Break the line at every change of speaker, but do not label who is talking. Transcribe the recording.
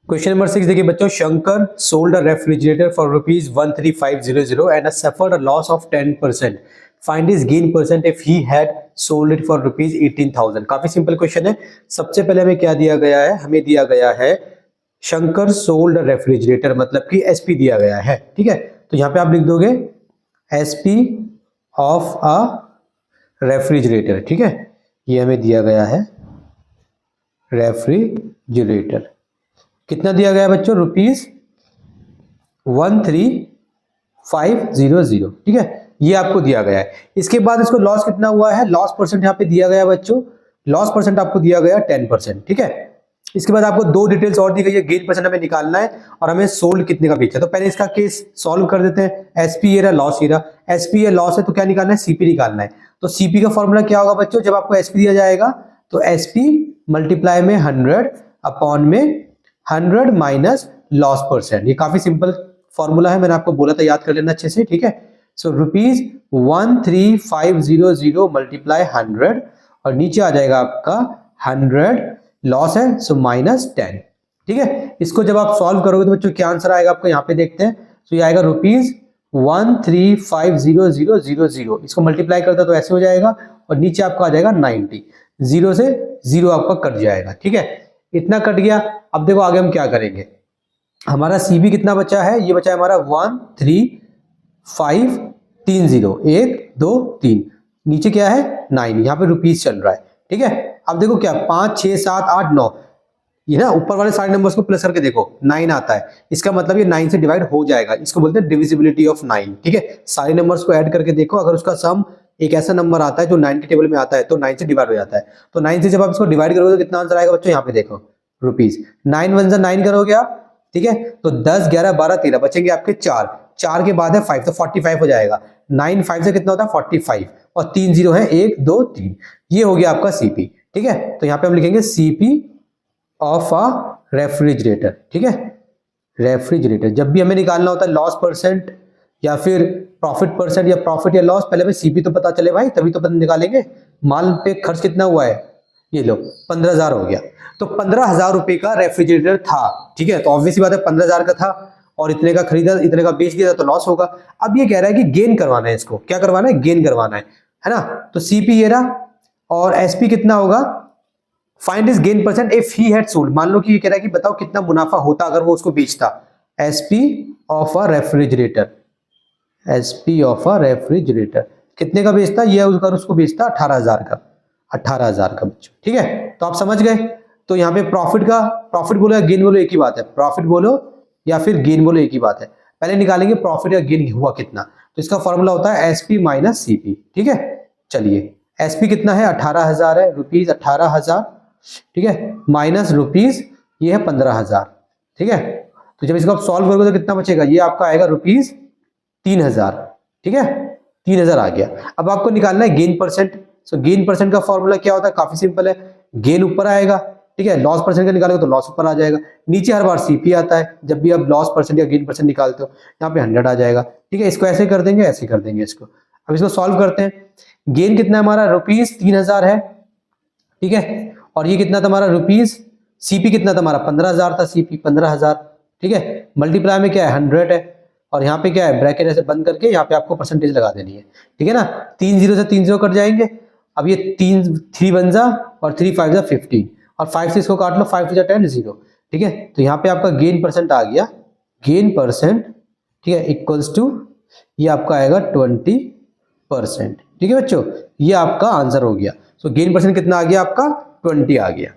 Question number 6 देखिए बच्चों, Shankar sold a refrigerator for ₹13500 and suffered a loss of 10%. Find his gain percent if he had sold it for ₹18,000. काफी simple question है। सबसे पहले हमें क्या दिया गया है, हमें दिया गया है शंकर सोल्ड रेफ्रिजरेटर, मतलब कि एसपी दिया गया है। ठीक है, तो यहां पे आप लिख दोगे एसपी ऑफ अ रेफ्रिजरेटर। ठीक है, ये हमें दिया गया है रेफ्रिजरेटर। कितना दिया गया बच्चों? ₹13,500। ठीक है, ये आपको दिया गया है। इसके बाद इसको लॉस कितना हुआ है, लॉस परसेंट यहाँ पे दिया गया है बच्चों। लॉस परसेंट आपको दिया गया 10%। ठीक है, इसके बाद आपको दो डिटेल्स और दी गई है, गेन परसेंट हमें निकालना है और हमें सोल्ड कितने का बेचा। तो पहले इसका केस सॉल्व कर देते हैं। एसपी ये रहा, लॉस ये रहा। एसपी ये लॉस है तो क्या निकालना है, सीपी निकालना है। तो सीपी का फॉर्मूला क्या होगा बच्चों, जब आपको एसपी दिया जाएगा तो एसपी मल्टीप्लाई में 100 अपॉन में 100 माइनस लॉस परसेंट। ये काफी सिंपल फॉर्मूला है, मैंने आपको बोला था याद कर लेना अच्छे से। ठीक है, सो ₹13,500 मल्टीप्लाई 100 और नीचे आ जाएगा आपका 100 लॉस है, सो माइनस 10। ठीक है, इसको जब आप सॉल्व करोगे तो बच्चों क्या आंसर आएगा आपको, यहाँ पे देखते हैं। तो ये आएगा ₹13,50000। इसको मल्टीप्लाई करता तो ऐसे हो जाएगा और नीचे आपका आ जाएगा 90। जीरो से जीरो आपका कट जाएगा। ठीक है, इतना कट गया। अब देखो आगे हम क्या करेंगे। हमारा सीबी कितना बचा है, ये बचा है हमारा 13530, 1 2 3, नीचे क्या है 9, यहाँ पे रुपीस चल रहा है। ठीक है, अब देखो क्या 5 6 7 8 9, ये ना ऊपर वाले सारे नंबर्स को प्लस करके देखो 9 आता है, इसका मतलब ये 9 से डिवाइड हो जाएगा। इसको बोलते हैं डिविजिबिलिटी ऑफ 9। ठीक है, सारे नंबर्स को ऐड करके देखो, अगर उसका सम एक ऐसा नंबर आता है जो 9 के टेबल में आता है तो 9 से डिवाइड हो जाता है। तो 9 से जब आप इसको डिवाइड करोगे तो कितना आंसर आएगा बच्चों, यहाँ पे देखो रुपीस। 9 1 जा 9 करोगे आप। ठीक है, तो 10 11 12 13 बचेंगे आपके 4, 4 के बाद है 5 तो 45 हो जाएगा। 9 5 से कितना होता है 45 और 3 जीरो है 1 2 3, ये हो गया आपका सीपी। ठीक है, तो यहाँ पे हम लिखेंगे सीपी ऑफ अ रेफ्रिजरेटर। ठीक है, रेफ्रिजरेटर जब भी हमें निकालना होता है लॉस परसेंट या फिर प्रॉफिट परसेंट या प्रॉफिट या लॉस, पहले हमें सीपी तो पता चले भाई, तभी तो पता निकालेंगे। माल पे खर्च कितना हुआ है, ये लो 15,000 हो गया। तो 15,000 रुपए का रेफ्रिजरेटर था। ठीक है, तो ऑब्वियसली बात है 15,000 का था और इतने का खरीदा, इतने का बेच दिया तो लॉस होगा। अब ये कह रहा है कि गेन करवाना है, इसको क्या करवाना है, गेन करवाना है ना। तो सीपी ये रहा और एसपी कितना होगा, find his gain percent if he had sold. मान लो कि ये कह रहा है कि बताओ कितना मुनाफा होता अगर वो उसको बेचता। SP of a refrigerator, SP of a refrigerator कितने का बेचता, ये अगर उसको बेचता 18,000 का, 18,000 का बच्चों। ठीक है, तो आप समझ गए। तो यहाँ पे प्रॉफिट का, प्रॉफिट बोलो या गेन बोलो एक ही बात है, प्रॉफिट बोलो या फिर गेन बोलो एक ही बात है। पहले निकालेंगे प्रॉफिट या गेन हुआ कितना, तो इसका फॉर्मूला होता है एसपी माइनस सीपी। ठीक है, चलिए एसपी कितना है 18,000 है, रुपीज 18,000। ठीक है, माइनस रुपीज ये है 15,000। ठीक है, तो जब इसको आप सॉल्व करोगे तो कितना बचेगा, ये आपका आएगा रुपीज 3,000। ठीक है, 3,000 आ गया। अब आपको निकालना है गेन परसेंट। सो गेन परसेंट का फॉर्मूला क्या होता है, काफी सिंपल है, गेन ऊपर आएगा। ठीक है, लॉस परसेंट का निकालोगे तो लॉस ऊपर आ जाएगा, नीचे हर बार सीपी आता है जब भी आप लॉस परसेंट या गेन परसेंट निकालते हो, यहाँ पे 100 आ जाएगा। ठीक है, इसको ऐसे कर देंगे, ऐसे कर देंगे इसको। अब इसको सॉल्व करते हैं। गेन कितना है हमारा, रुपीज 3,000 है। ठीक है, और ये कितना था हमारा रुपीज, सीपी कितना था हमारा 15,000 था, सीपी 15,000। ठीक है, मल्टीप्लाई में क्या है 100 है और यहाँ पे क्या है ब्रैकेट ऐसे बंद करके यहाँ पे आपको परसेंटेज लगा देनी है। ठीक है ना, 3 जीरो से 3 जीरो कट जाएंगे। अब ये 3 1 जा और 3 5 जा 15 और 5 से इसको काट लो, 5 2 जा 10 0। ठीक है, तो यहाँ पे आपका गेन परसेंट आ गया, गेन परसेंट। ठीक है, इक्वल्स टू ये आपका आएगा 20%। ठीक है बच्चों, ये आपका आंसर हो गया। सो गेन परसेंट कितना आ गया आपका 20 आ गया।